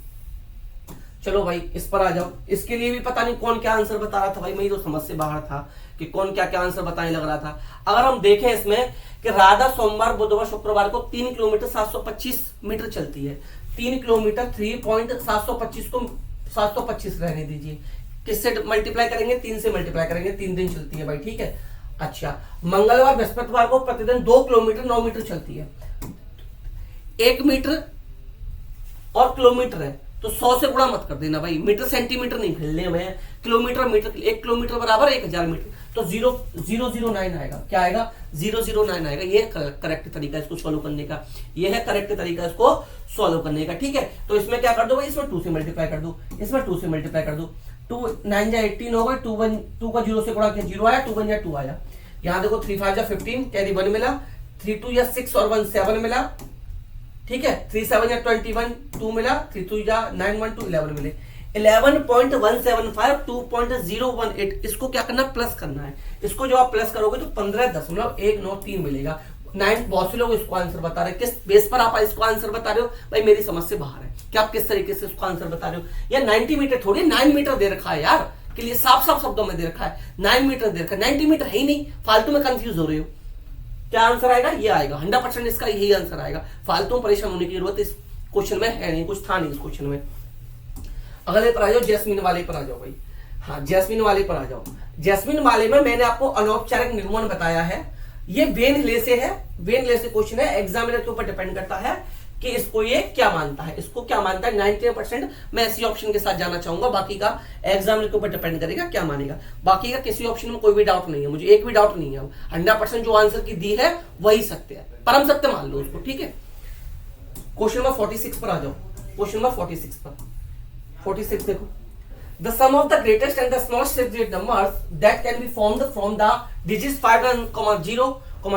चलो भाई इस पर आ जाओ। इसके लिए भी पता नहीं कौन क्या आंसर बता रहा था भाई, मैं तो समझ से बाहर था कि कौन क्या क्या आंसर बताने लग रहा था। अगर हम देखें इसमें कि राधा सोमवार बुधवार शुक्रवार को 3 किलोमीटर 725 मीटर चलती है, 3 किलोमीटर 3.725 को 725 रहने दीजिए, किससे मल्टीप्लाई करेंगे? 3 से मल्टीप्लाई करेंगे, 3 दिन चलती है भाई, ठीक है। अच्छा, मंगलवार बृहस्पतिवार को प्रतिदिन 2 किलोमीटर 9 मीटर चलती है। 1 मीटर और किलोमीटर है तो 100 से गुणा मत कर देना भाई, मीटर सेंटीमीटर नहीं खेलने हमें, किलोमीटर मीटर। 1 किलोमीटर बराबर 1000 मीटर, तो 009 आएगा। क्या आएगा? 009 आएगा। ये करेक्ट तरीका इसको सॉल्व करने का, ये है करेक्ट तरीका इसको सॉल्व करने का, ठीक है। तो इसमें क्या कर दो भाई, इसमें 2 से मल्टीप्लाई कर दो, इसमें 2 से मल्टीप्लाई कर दो। 2 9 जा 18 हो गए, 2 का 0 से गुणा किया 0 आया, 2 1 जा 2 आया। यहाँ देखो 3 5 जा 15, कैरी 1 मिला, 3 2 या 6 और 1 7 मिला, ठीक है। 3 7 या 21 2 मिला, 3 2 या 9 1 2 11 मिले। 11.175 2.018, इसको क्या करना? प्लस करना है। इसको जब आप प्लस करोगे तो 15.193 मिलेगा। 9 बहुत से लोग इसको आंसर बता रहे हैं। किस बेस पर आप इसको आंसर बता रहे हो भाई? मेरी समझ से बाहर है कि आप किस तरीके से इसको आंसर बता रहे हो। या 90 मीटर थोड़ी, 9 मीटर दे रखा है यार, के लिए साफ साफ शब्दों में दे रखा है, 9 मीटर दे रखा है, 90 मीटर है ही नहीं, फालतू में कंफ्यूज हो रहे हो। क्या आंसर आएगा? ये आएगा 100%, इसका यही आंसर आएगा। फालतू में परेशान होने की जरूरत इस क्वेश्चन में है नहीं, कुछ था नहीं इस क्वेश्चन में। अगले पर आ जाओ, जैस्मिन वाले पर आ जाओ भाई। हाँ, जैस्मिन वाले पर आ जाओ। जैस्मिन वाले में मैंने आपको अनौपचारिक निगमन बताया है। ये वेन ले से है, वेन ले से क्वेश्चन है, एग्जामिनर के ऊपर डिपेंड करता है कि इसको ये क्या मानता है, इसको क्या मानता है। 90% मैं इसी ऑप्शन के साथ जाना चाहूंगा, बाकी का एग्जामिनर के ऊपर डिपेंड करेगा क्या मानेगा। बाकी का किसी ऑप्शन में कोई भी डाउट नहीं है, मुझे एक भी डाउट नहीं है। 100% जो आंसर की दी है वही सत्य है, परम सत्य मान लो उसको, ठीक है। क्वेश्चन नंबर 46 पर आ जाओ। क्वेश्चन नंबर 46 पर 46 देखो, the sum of the greatest and the smallest digit numbers that can be formed from the digits 5 and 0,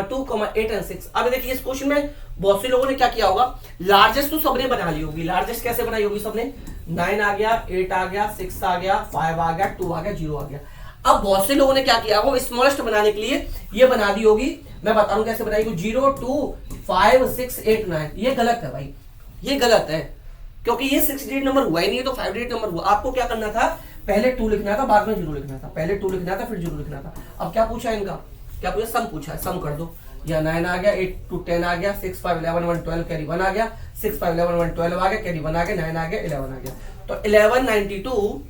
2, 8 and 6। अब देखिए इस क्वेश्चन में बहुत से लोगों ने क्या किया होगा, लार्जेस्ट तो सबने बना ली होगी। लार्जेस्ट कैसे बनाई होगी सबने? 9 आ गया, 8 आ गया, 6 आ गया, 5 आ गया, 2 आ गया, 0 आ गया। अब बहुत से लोगों ने क्या किया होगा, स्मॉलेस्ट बनाने के लिए ये बना दी होगी। मैं बताऊं कैसे बनाई, 0 2 5 6 8 9। ये गलत है भाई, ये गलत है, क्योंकि ये 6 डिजिट नंबर हुआ ही नहीं है, तो 5 डिजिट नंबर हुआ। आपको क्या करना था, पहले 2 लिखना था, बाद में 0 लिखना था। पहले 2 लिखना था, फिर 0 लिखना था। अब क्या पूछा इनका, क्या पूछा? सम पूछा है, सम कर दो। या 9 आ गया, 8 2 10 आ गया, 6 5 11 1 12 कैरी 1 आ गया, 6 5 11 1 12 आ गया, कैरी 1 आ गया, 9 आ गया, 11 आ गया। तो 11 92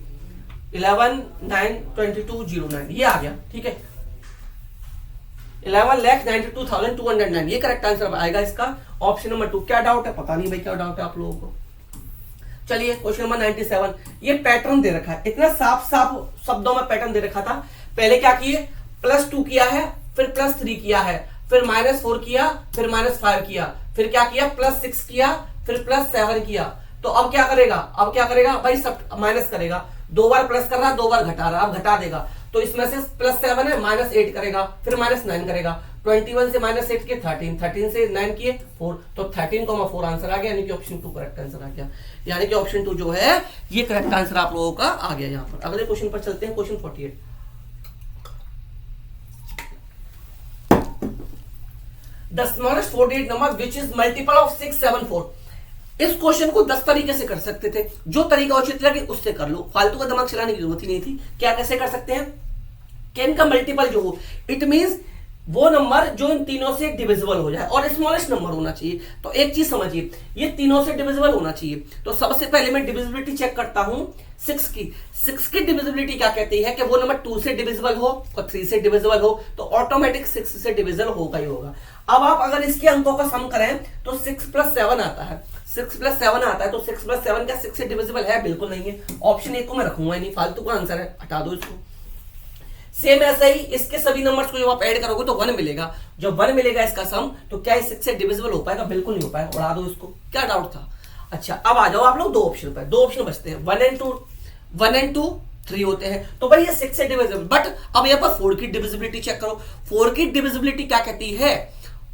11 9 22 09 ये आ गया, ठीक है। 11,92,209 ये करेक्ट आंसर आएगा इसका, ऑप्शन नंबर 2। क्या डाउट है? पता नहीं भाई क्या डाउट है आप लोगों को। चलिए क्वेश्चन नंबर 97, ये पैटर्न दे रखा है, इतना साफ साफ शब्दों में पैटर्न दे रखा था। पहले क्या किए, +2 किया है, फिर +3 किया है, फिर -4 किया, फिर -5 किया, फिर क्या किया, +6 किया, फिर +7 किया। तो अब क्या करेगा, अब क्या करेगा भाई, सब माइनस करेगा। 2 बार प्लस कर रहा, 2 बार घटा रहा, अब घटा देगा। तो इसमें से +7 है, -8 करेगा, फिर -9 करेगा। 21 से -8 के 13, 13 से 9 किए 4, तो 13,4 आंसर आ गया, यानी कि ऑप्शन 2 करेक्ट आंसर आ गया। यानी कि ऑप्शन 2 जो है ये करेक्ट आंसर आप लोगों का आ गया यहाँ पर। अगले क्वेश्चन पर चलते हैं, question 48। The smallest 4 digit number which is multiple of 674। इस क्वेश्चन को 10 तरीके से कर सकते थे, जो तरीका उचित लगे उससे कर लो, फालतू का दिमाग चलाने की जरूरत ही नहीं थी। क्या कैसे कर सकते हैं, केन का मल्टीपल जो हो, इट मींस वो नंबर जो इन तीनों से डिविजिबल हो जाए और स्मॉलेस्ट नंबर होना चाहिए। तो एक चीज समझिए, ये तीनों से डिविजिबल होना चाहिए। तो सबसे पहले मैं डिविजिबिलिटी चेक करता हूं 6 की। 6 की डिविजिबिलिटी क्या कहती है कि वो नंबर 2 से डिविजिबल हो और 3 से डिविजिबल हो, तो ऑटोमेटिक 6 से डिविजिबल होगा ही होगा। अब आप अगर इसके अंकों का सम करें तो 6 + 7 आता है, 6 + 7 आता है। तो 6 + 7 क्या 6 से डिविजिबल है? बिल्कुल नहीं है। ऑप्शन 1 को मैं रखूंगा ही नहीं, फालतू का आंसर है, हटा दो इसको। सेम ऐसा ही इसके सभी नंबर्स को जब आप ऐड करोगे तो 1 मिलेगा। जब 1 मिलेगा इसका सम, तो क्या 6 से डिविजिबल हो पाएगा? बिल्कुल नहीं हो पाएगा, उड़ा दो इसको। क्या डाउट था? अच्छा, अब आ जाओ आप लोग 2 ऑप्शन पर। 2 ऑप्शन बचते हैं, 1 and 2 3 होते हैं। तो भाई ये 6 से डिविजिबल, बट अब यहाँ पर 4 की डिविजिबिलिटी चेक करो। 4 की डिविजिबिलिटी क्या कहती है,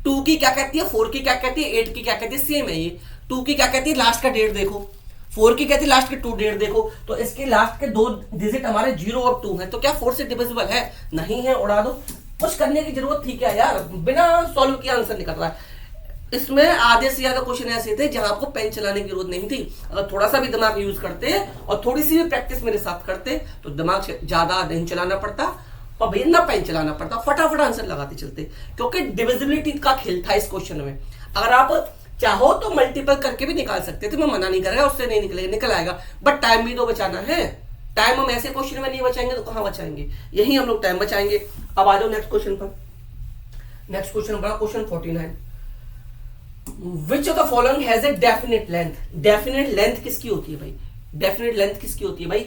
2 की क्या कहती है, 4 की क्या कहती है, 8 की क्या कहती है? सेम है ये। 2 की क्या कहती है, लास्ट का डेट देखो। 4 की कहती है लास्ट के 2 डेट देखो। तो इसके लास्ट के 2 डिजिट हमारे 0 और 2 है। तो क्या 4 से डिविजिबल है? नहीं है, उड़ा दो। कुछ करने की जरूरत थी क्या यार, बिना सॉल्व किए आंसर निकल रहा है। इसमें आधे से ज्यादा क्वेश्चन ऐसे थे जहां आपको पेन चलाने की जरूरत नहीं थी। अगर थोड़ा सा भी दिमाग यूज करते और थोड़ी सी भी प्रैक्टिस मेरे साथ करते तो दिमाग ज्यादा नहीं चलाना पड़ता और भैया ना पेन चलाना पड़ता, फटाफट आंसर लगाते चलते। क्योंकि डिविजिबिलिटी का खेल था इस क्वेश्चन में। अगर आप चाहो तो मल्टीपल करके भी निकाल सकते थे, मैं मना नहीं कर रहा, उससे नहीं निकलेगा, निकल आएगा, बट टाइम भी तो बचाना है। टाइम हम ऐसे क्वेश्चन में नहीं बचाएंगे तो कहां बचाएंगे, यही हम लोग टाइम बचाएंगे। अब आ जाओ नेक्स्ट क्वेश्चन पर। नेक्स्ट क्वेश्चन बड़ा question 49, which of the following has a definite length. Definite length किसकी होती है भाई, डेफिनेट लेंथ किसकी होती है भाई,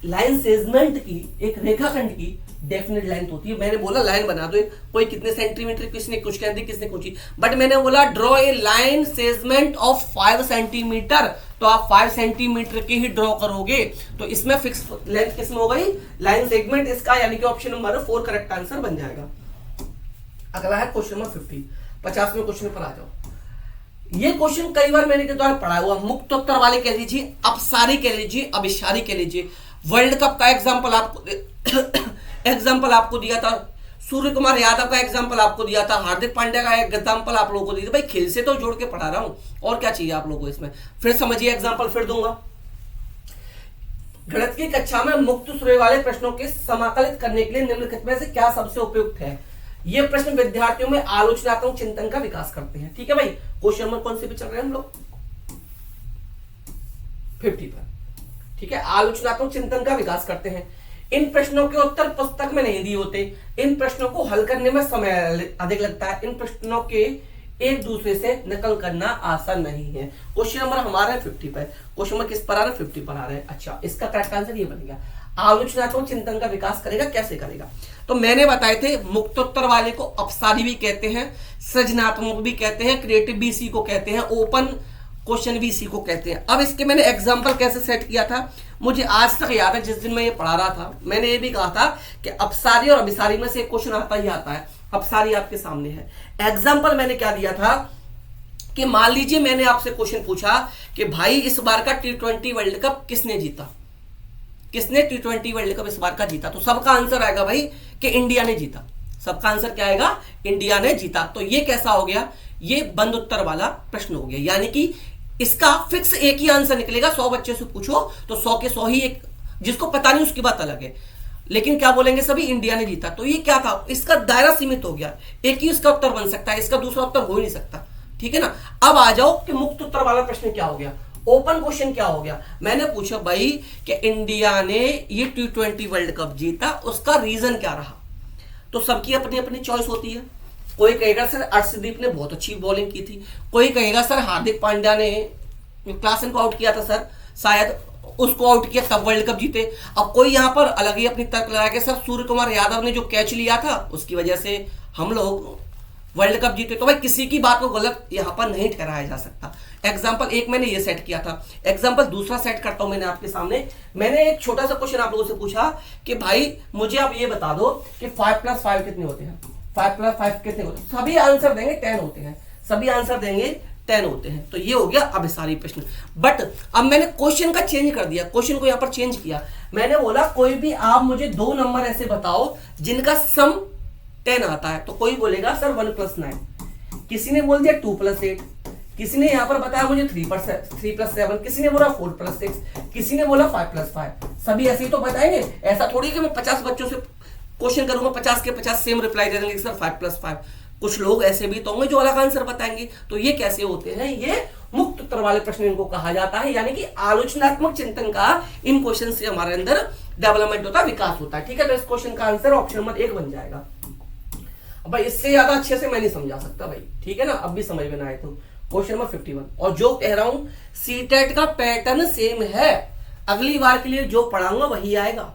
लाइन सेगमेंट की, एक रेखाखंड की डेफिनेट लेंथ होती है। मैंने बोला लाइन बना दो, कोई कितने सेंटीमीटर, किसने कुछ कह दी, किसने कुछ, बट मैंने बोला draw a line segment of 5 centimetre, तो आप 5 सेंटीमीटर की ही ड्रॉ करोगे, तो इसमें फिक्स लेंथ किसमें हो गई, लाइन सेगमेंट इसका, यानी कि ऑप्शन नंबर 4 करेक्ट आंसर बन जाएगा। अगला है क्वेश्चन नंबर 50वें क्वेश्चन पर आ जाओ। ये क्वेश्चन कई बार मैंने के द्वारा पढ़ा हुआ, मुक्तोत्तर वाले कह लीजिए, अपसारी कह लीजिए, अभिसारी कह लीजिए। वर्ल्ड कप का एग्जांपल आपको दिया था, सूर्य कुमार यादव का एग्जांपल आपको दिया था, हार्दिक पांड्या का एग्जांपल आप लोगों को दिया था। भाई खेल से तो जोड़ के पढ़ा रहा हूं, और क्या चाहिए आप लोगों को इसमें। फिर समझिए एग्जांपल फिर दूंगा। गणित की कक्षा में मुक्त श्रेणी वाले प्रश्नों के समाकलित करने के लिए निम्नलिखित में से क्या सबसे उपयुक्त है। ये प्रश्न विद्यार्थियों में आलोचनात्मक चिंतन का विकास करते हैं। ठीक है भाई, क्वेश्चन नंबर कौन से पे चल रहे हैं हम लोग, 50 पर। ठीक है, आलोचनात्मक चिंतन का विकास करते हैं। इन प्रश्नों के उत्तर पुस्तक में नहीं दिए होते, इन प्रश्नों को हल करने में समय अधिक लगता है, इन प्रश्नों के एक दूसरे से नकल करना आसान नहीं है। क्वेश्चन नंबर हमारा 50 पर, क्वेश्चन नंबर किस पर आ रहा है, 50 पर आ रहा है। अच्छा, इसका करेक्ट आंसर ये बन गया, आलोचनात्मक चिंतन का विकास करेगा। कैसे करेगा, तो मैंने बताए थे मुक्तोत्तर वाले को अपसारी भी कहते हैं, सृजनात्मक भी कहते हैं, क्रिएटिव भी इसी को कहते हैं, ओपन क्वेश्चन भी इसी को कहते हैं। अब इसके मैंने एग्जांपल कैसे सेट किया था, मुझे आज तक याद है, जिस दिन मैं ये पढ़ा रहा था मैंने ये भी कहा था कि अपसारी और अभिसारी में से एक क्वेश्चन आता ही आता है। अपसारी आपके सामने है। एग्जाम्पल मैंने क्या दिया था कि मान लीजिए मैंने आपसे क्वेश्चन पूछा कि भाई इस बार का T20 वर्ल्ड कप किसने जीता, किसने T20 वर्ल्ड कप इस बार का जीता, तो सबका आंसर आएगा भाई कि इंडिया ने जीता। सबका आंसर क्या आएगा, इंडिया ने जीता। तो ये कैसा हो गया, ये बंद उत्तर वाला प्रश्न हो गया, यानी कि इसका फिक्स एक ही आंसर निकलेगा। 100 बच्चे से पूछो तो 100 के 100 ही एक, जिसको पता नहीं उसकी बात अलग है, लेकिन क्या बोलेंगे सभी, इंडिया ने जीता। तो ये क्या था, इसका दायरा सीमित हो गया, एक ही इसका उत्तर बन सकता है, इसका दूसरा उत्तर हो ही नहीं सकता। ठीक है ना। अब आ जाओ कि मुक्त उत्तर वाला प्रश्न क्या हो गया, ओपन क्वेश्चन क्या हो गया। मैंने पूछा भाई कि इंडिया ने ये T20 वर्ल्ड कप जीता, उसका रीजन क्या रहा। तो सबकी अपनी अपनी चॉइस होती है। कोई कहेगा सर अर्शदीप ने बहुत अच्छी बॉलिंग की थी, कोई कहेगा सर हार्दिक पांड्या ने क्लासन को आउट किया था सर, शायद उसको आउट किया तब वर्ल्ड कप जीते। अब कोई यहाँ पर अलग ही अपनी तर्क लगा के सर सूर्य कुमार यादव ने जो कैच लिया था उसकी वजह से हम लोग वर्ल्ड कप जीते। तो भाई किसी की बात को गलत यहाँ पर नहीं ठहराया जा सकता। एग्जाम्पल एक मैंने ये सेट किया था, एग्जाम्पल दूसरा सेट करता हूं मैंने आपके सामने। मैंने एक छोटा सा क्वेश्चन आप लोगों से पूछा कि भाई मुझे आप ये बता दो कि 5 + 5 कितने होते हैं, 5 + 5 कितने होते हैं। सभी आंसर देंगे 10 होते हैं, सभी आंसर देंगे 10 होते हैं। तो ये हो गया अभिसारी प्रश्न। बट अब मैंने क्वेश्चन का चेंज कर दिया, क्वेश्चन को यहाँ पर चेंज किया। मैंने बोला कोई भी आप मुझे 2 नंबर ऐसे बताओ जिनका सम 10 आता है। तो कोई बोलेगा सर 1 + 9, किसी ने बोल दिया 2 + 8, किसी ने यहाँ पर बताया मुझे 3 + 7, किसी ने बोला 4 + 6, किसी ने बोला 5 + 5। सभी ऐसे ही तो बताएंगे। ऐसा थोड़ी कि मैं 50 बच्चों से क्वेश्चन करूंगा, 50 के 50 सेम रिप्लाई दे देंगे सर 5 + 5। कुछ लोग ऐसे भी तो होंगे जो अलग आंसर बताएंगे। तो ये कैसे होते हैं, ये मुक्त उत्तर वाले प्रश्न इनको कहा जाता है, यानी कि आलोचनात्मक चिंतन का इन क्वेश्चन से हमारे अंदर डेवलपमेंट होता है, विकास होता है। ठीक है, तो इस क्वेश्चन का आंसर ऑप्शन नंबर 1 बन जाएगा। भाई इससे ज्यादा अच्छे से मैं नहीं समझा सकता भाई, ठीक है ना। अब भी समझ में ना आए तो क्वेश्चन नंबर 51, और जो कह रहा हूं सीटेट का पैटर्न सेम है, अगली बार के लिए जो पढ़ाऊंगा वही आएगा,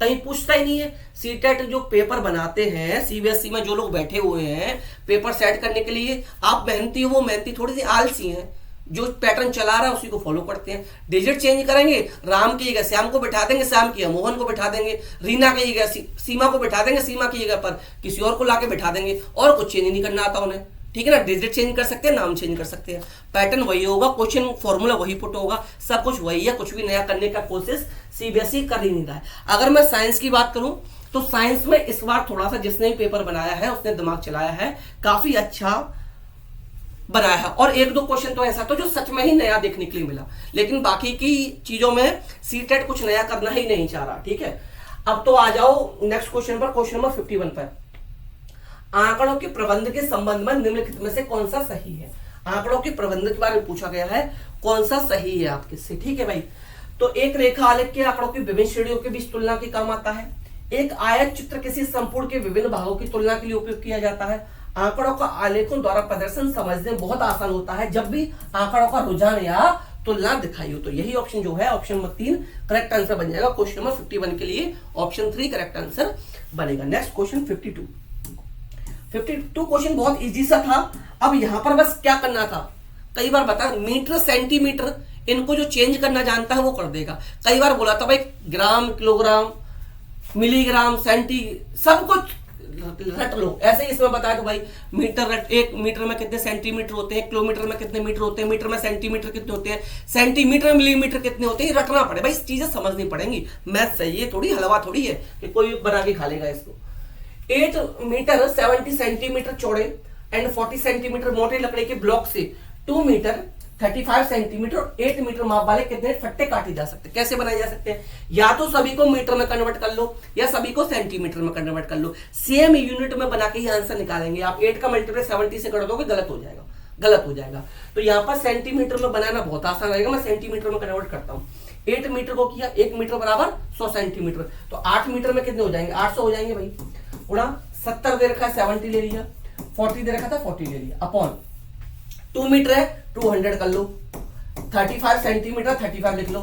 कहीं पूछता ही नहीं है। सीटेट जो पेपर बनाते हैं सीबीएसई में, जो लोग बैठे हुए हैं पेपर सेट करने के लिए, आप मेहनती हो, वो मेहनती थोड़ी सी आलसी हैं। जो पैटर्न चला रहा है उसी को फॉलो करते हैं। डिजिट चेंज करेंगे, राम की जगह श्याम को बिठा देंगे, श्याम की मोहन को बिठा देंगे, रीना की जगह सीमा को बिठा देंगे, सीमा की जगह पर किसी और को लाके बिठा देंगे, और कुछ चेंज नहीं करना आता उन्हें। ठीक है ना, डिजिट चेंज कर सकते हैं, नाम चेंज कर सकते हैं, पैटर्न वही होगा, क्वेश्चन फॉर्मूला वही पुट होगा, सब कुछ वही है। कुछ भी नया करने का कोशिश सीबीएसई कर ही नहीं रहा है। अगर मैं साइंस की बात करूं तो साइंस में इस बार थोड़ा सा जिसने भी पेपर बनाया है उसने दिमाग चलाया है, काफी अच्छा बनाया है। और 1-2 क्वेश्चन तो ऐसा तो जो सच में ही नया देखने के लिए मिला, लेकिन बाकी की चीजों में सीटेट कुछ नया करना ही नहीं चाह रहा। ठीक है, अब तो आ जाओ नेक्स्ट क्वेश्चन पर, क्वेश्चन नंबर 51 पर। आंकड़ों के प्रबंध के संबंध में निम्नलिखित में से कौन सा सही है। आंकड़ों के प्रबंध के बारे में पूछा गया है, कौन सा सही है आपके से। ठीक है भाई, तो एक रेखा आलेख के आंकड़ों की विभिन्न श्रेणियों के बीच तुलना के काम आता है। एक आयत चित्र किसी संपूर्ण के विभिन्न भागों की तुलना के लिए उपयोग किया जाता है। आंकड़ों का आलेखों द्वारा प्रदर्शन समझने में बहुत आसान होता है जब भी आंकड़ों का रुझान या तुलना दिखाई हो। तो यही ऑप्शन जो है ऑप्शन नंबर 3 करेक्ट आंसर बन जाएगा। क्वेश्चन नंबर 51 के लिए ऑप्शन 3 करेक्ट आंसर बनेगा। नेक्स्ट क्वेश्चन 52 क्वेश्चन बहुत इजी सा था। अब यहां पर बस क्या करना था, कई बार बता मीटर सेंटीमीटर इनको जो चेंज करना जानता है वो कर देगा। कई बार बोला था भाई ग्राम, किलोग्राम, मिलीग्राम, सेंटी सब कुछ रट लो। ऐसे ही इसमें बताया तो भाई मीटर रट, 1 मीटर में कितने सेंटीमीटर होते हैं, किलोमीटर में कितने मीटर होते हैं, मीटर में सेंटीमीटर कितने होते हैं, सेंटीमीटर में मिलीमीटर कितने होते हैं, रटना पड़े भाई, चीजें समझनी पड़ेंगी। मैथ सही है, थोड़ी हलवा थोड़ी है कि कोई बना के खा लेगा इसको। 8 मीटर 70 सेंटीमीटर चौड़े एंड 40 सेंटीमीटर मोटे लकड़ी के ब्लॉक से 2 मीटर 35 सेंटीमीटर और 8 मीटर माप वाले कितने फट्टे काटे जा सकते हैं। कैसे बनाए जा सकते हैं, या तो सभी को मीटर में कन्वर्ट कर लो या सभी को सेंटीमीटर में कन्वर्ट कर लो। सेम यूनिट में बना के ही आंसर निकालेंगे। आप 8 का मल्टीप्लाई 70 से कर दोगे गलत हो जाएगा। तो यहाँ पर सेंटीमीटर में बनाना बहुत आसान रहेगा। मैं सेंटीमीटर में कन्वर्ट करता हूँ। 8 मीटर को किया, 1 मीटर बराबर 100 सेंटीमीटर, तो 8 मीटर में कितने हो जाएंगे, 800 हो जाएंगे भाई। उड़ा 70 दे रखा है 70 ले लिया, 40 दे रखा था 40 ले लिया, अपॉन 2 मीटर है 200 कर लो, 35 सेंटीमीटर 35 लिख लो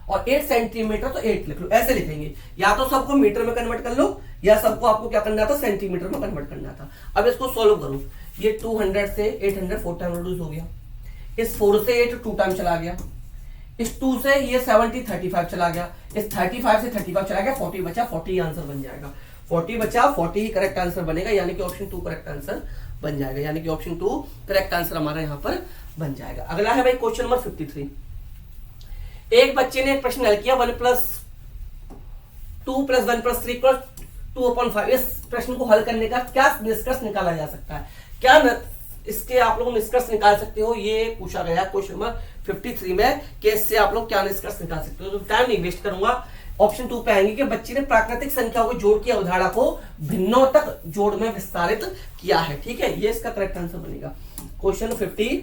और 8 सेंटीमीटर तो 8 लिख लो। ऐसे लिखेंगे, या तो सबको मीटर में कन्वर्ट कर लो या सबको आपको क्या करना था, सेंटीमीटर में कन्वर्ट करना था। अब इसको सॉल्व करो। ये 200 से 800 4 टाइम रिड्यूस हो गया, इस 4 से 8 2 टाइम चला गया, इस 2 से ये 70 35 चला गया, इस 35 से 35 चला गया, 40 बचा, 40 आंसर बन जाएगा। 40 बचा, 40 ही करेक्ट आंसर बनेगा, यानी कि ऑप्शन 2 करेक्ट आंसर बन जाएगा, यानी कि ऑप्शन 2 करेक्ट आंसर हमारा यहां पर बन जाएगा। अगला है भाई क्वेश्चन नंबर 53। एक बच्चे ने एक प्रश्न हल किया 1 + 2 + 1 + 3 = 2/5। इस प्रश्न को हल करने का क्या निष्कर्ष निकाला जा सकता है, क्या इसके आप लोग निष्कर्ष निकाल सकते हो, ये पूछा गया क्वेश्चन नंबर 53 में कि इससे आप लोग क्या निष्कर्ष निकाल सकते हो। तो टाइम नहीं वेस्ट करूंगा, ऑप्शन 2 पे आएंगे कि बच्चे ने प्राकृतिक संख्याओं के जोड़ की अवधारणा को भिन्नों तक जोड़ में विस्तारित किया है। ठीक है, ये इसका करेक्ट आंसर बनेगा। क्वेश्चन 54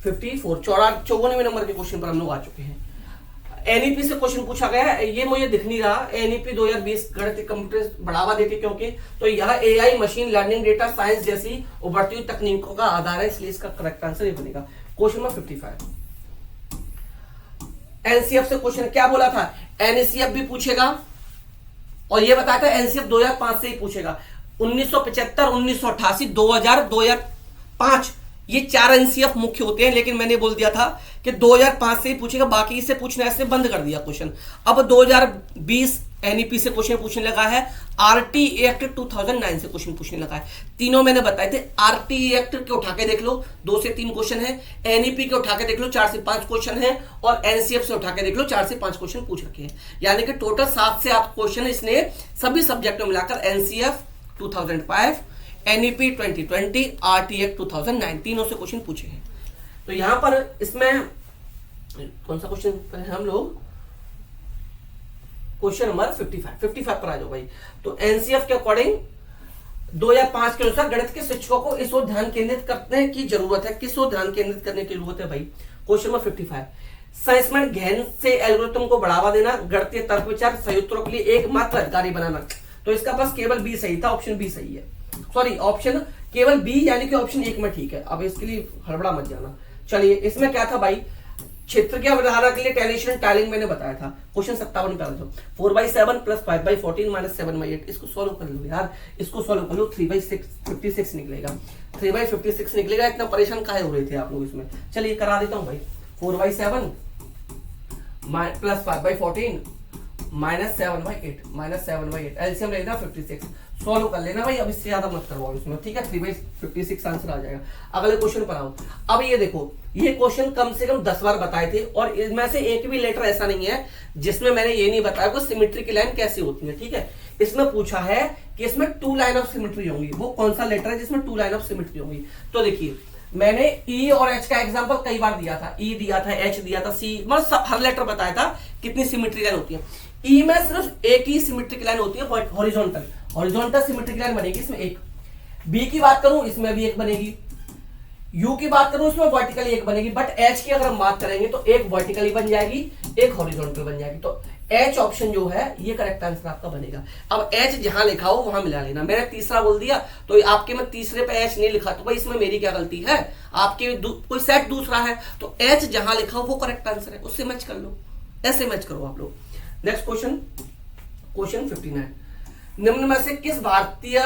54वें नंबर के क्वेश्चन पर हम लोग आ चुके हैं। एनईपी से क्वेश्चन पूछा गया है, ये मुझे दिख नहीं रहा। एनईपी 2020 गणित कंप्यूटर बढ़ावा देती क्योंकि, तो यह AI, machine learning, data science जैसी उभरती हुई तकनीकों का आधार है, इसलिए इसका करेक्ट आंसर ये बनेगा। क्वेश्चन नंबर 55 एनसीएफ से क्वेश्चन क्या बोला था, एनसीएफ भी पूछेगा और ये बताया था एनसीएफ 2005 से ही पूछेगा। 1975, 1988, 2000, 2005 ये 4 एनसीएफ मुख्य होते हैं, लेकिन मैंने बोल दिया था कि 2005 से ही पूछेगा, बाकी से पूछना ऐसे बंद कर दिया क्वेश्चन। अब 2020 एनईपी से क्वेश्चन पूछने लगा है, आरटी एक्ट 2009 से क्वेश्चन पूछने लगा है। तीनों मैंने बताए थे। आरटी एक्ट के उठा के देख लो 2 से 3 क्वेश्चन है, एनईपी के उठा के देख लो 4 से 5 क्वेश्चन है, और एनसीएफ से उठा के देख लो 4 से 5 क्वेश्चन पूछ रखे हैं, यानी कि टोटल 7 से 8 क्वेश्चन इसने सभी सब्जेक्ट में मिलाकर एनसीएफ 2005, एनईपी 2020, आरटीएफ 2009 तीनों से क्वेश्चन पूछे हैं। तो यहां पर इसमें कौन सा क्वेश्चन पर है हम लोग, क्वेश्चन नंबर 55 पर आ जाओ भाई। तो एनसीएफ के अकॉर्डिंग 2005 के अनुसार गणित के शिक्षकों को इस ओर ध्यान केंद्रित करने की जरूरत है। किस ओर ध्यान केंद्रित करने की जरूरत है भाई, क्वेश्चन नंबर 55। संस्मरण गहन से एल्गोरिथम को बढ़ावा देना, गणितीय तर्क विचार संयुक्तों के लिए एकमात्र अधिकारी बनाना। तो इसका पास केवल बी सही था, ऑप्शन बी सही है, सॉरी ऑप्शन केवल बी, यानी कि ऑप्शन 1 में ठीक है। अब इसके लिए हड़बड़ा मत जाना। चलिए, इसमें क्या था भाई, क्षेत्र की अवधारणा के लिए टेलीविजन टाइलिंग मैंने बताया था। क्वेश्चन 57 पे आ जाओ। 4/7 + 5/14 - 7/8 इसको सॉल्व कर लो यार, इसको सॉल्व कर लो। 3/6 56 निकलेगा, 3/56 निकलेगा। इतना परेशान काहे हो रहे थे आप लोग इसमें। चलिए करा देता हूं भाई। 4/7 + 5/14 - 7/8 एलसीएम लेना 56 सॉल्व कर लेना भाई। अब इससे ज्यादा मत करवाओ इसमें, ठीक है। 3/56 आंसर आ जाएगा। अगले क्वेश्चन पर आओ। अब ये देखो, ये क्वेश्चन कम से कम 10 बार बताए थे और इनमें से एक भी लेटर ऐसा नहीं है जिसमें मैंने ये नहीं बताया कि सिमेट्री की लाइन कैसी होती है, ठीक है। इसमें पूछा है कि इसमें 2 लाइन ऑफ सिमेट्री होंगी। वो कौन सा लेटर है जिसमें 2 लाइन ऑफ सिमेट्री होंगी? तो देखिए, मैंने ई और एच का एग्जांपल कई बार दिया था। ई दिया था, एच दिया था, सी, मतलब हर लेटर बताया था कितनी सिमेट्री लाइन होती है। ई में सिर्फ एक ही सिमेट्रिक लाइन होती है, हॉरिजॉन्टल सिमेट्रिक लाइन बनेगी इसमें एक। बी की बात करूं, इसमें भी एक बनेगी। यू की बात करूं इसमें वर्टिकली एक बनेगी, बट एच की अगर हम बात करेंगे तो एक वर्टिकली बन जाएगी, एक हॉरिजॉन्टल बन जाएगी। तो एच ऑप्शन जो है ये करेक्ट आंसर आपका बनेगा। अब एच जहां लिखा हो वहां मिला लेना। मैंने तीसरा बोल दिया तो आपके में तीसरे पे एच नहीं लिखा, तो भाई इसमें मेरी क्या गलती है? आपके कोई सेट दूसरा है तो एच जहां लिखा हो वो करेक्ट आंसर है, उससे मैच कर लो, ऐसे मैच करो आप लोग। नेक्स्ट क्वेश्चन, क्वेश्चन 59, निम्न में से किस भारतीय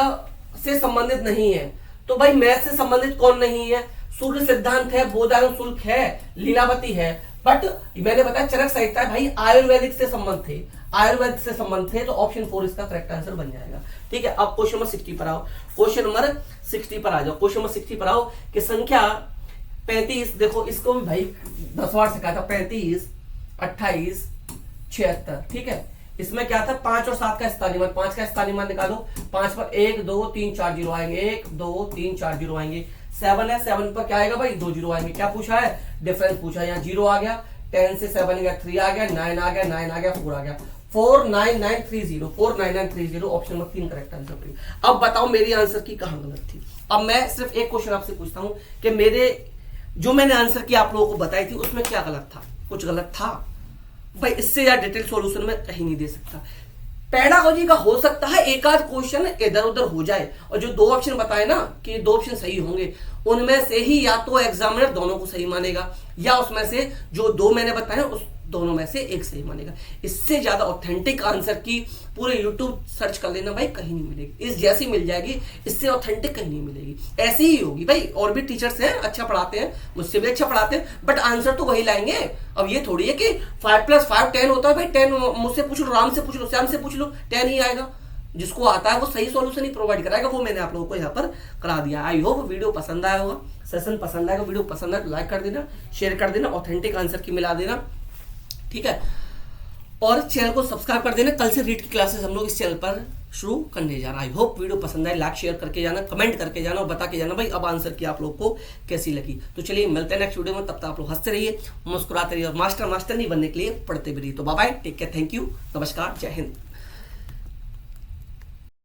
से संबंधित नहीं है? तो भाई मैथ से संबंधित कौन नहीं है? सूर्य सिद्धांत है, बोधायन शुल्क है, लीलावती है, बट मैंने बताया चरक संहिता है भाई, आयुर्वेदिक से संबंध थे, आयुर्वेद से संबंध थे, तो ऑप्शन 4 इसका करेक्ट आंसर बन जाएगा। ठीक है, अब क्वेश्चन नंबर 60 पर आओ। क्वेश्चन नंबर 60 पर आ जाओ। क्वेश्चन नंबर 60 पर आओ कि संख्या 35, देखो इसको भी भाई 10 बार सिखाया था, 35, 28, 76। ठीक है, इसमें क्या था? 5 और 7 का स्थानीय मान, 5 का स्थानीय मान निकालो। 5 पर 1 2 3 4 जीरो आएंगे, 1 2 3 4 जीरो आएंगे। 7 है, 7 पर क्या आएगा भाई? 2 जीरो आएंगे। क्या पूछा है? डिफरेंस पूछा है, यहाँ 0 आ गया। 10 से 7 गया, 3 आ गया, 9 आ गया, 9 आ गया, 4 आ गया। 49930, 49930 ऑप्शन नंबर 3 करेक्ट आंसर। अब बताओ मेरी आंसर की कहां गलत थी? अब मैं सिर्फ एक क्वेश्चन आपसे पूछता हूं कि मेरे जो मैंने आंसर की आप लोगों को बताई थी उसमें क्या गलत था? कुछ गलत था भाई? इससे या डिटेल सॉल्यूशन में कहीं नहीं दे सकता। पेडागोजी का हो सकता है एक आध क्वेश्चन इधर उधर हो जाए, और जो 2 ऑप्शन बताए ना कि 2 ऑप्शन सही होंगे, उनमें से ही या तो एग्जामिनर दोनों को सही मानेगा, या उसमें से जो 2 मैंने बताए उस दोनों में से एक सही मानेगा। इससे ज्यादा ऑथेंटिक आंसर की पूरे यूट्यूब सर्च कर लेना भाई, कहीं नहीं मिलेगी। इस जैसी मिल जाएगी, इससे ऑथेंटिक कहीं नहीं मिलेगी। ऐसी ही होगी भाई। और भी टीचर्स हैं, अच्छा पढ़ाते हैं, मुझसे भी अच्छा पढ़ाते हैं, बट आंसर तो वही लाएंगे। अब ये थोड़ी है कि 5 + 5 10 होता है भाई। 10 मुझसे पूछ लो, राम से पूछ लो, श्याम से पूछ लो, 10 ही आएगा। जिसको आता है वो सही सॉल्यूशन ही प्रोवाइड कराएगा। वो मैंने आप लोगों को यहाँ पर करा दिया। आई होप वीडियो पसंद आया होगा, सेशन पसंद आएगा। वीडियो पसंद आए तो लाइक कर देना, शेयर कर देना, ऑथेंटिक आंसर की मिला देना। ठीक है, और चैनल को सब्सक्राइब कर देना। कल से रीड की क्लासेस हम लोग इस चैनल पर शुरू करने जा रहा है। आई होप वीडियो पसंद आए, लाइक शेयर करके जाना, कमेंट करके जाना और बता के जाना भाई अब आंसर की आप लोग को कैसी लगी। तो चलिए मिलते हैं नेक्स्ट वीडियो में। तब तक आप लोग हंसते रहिए, मुस्कुराते रहिए, और मास्टर नहीं बनने के लिए पढ़ते भी रहिए। तो bye bye, take care, thank you, नमस्कार, जय हिंद।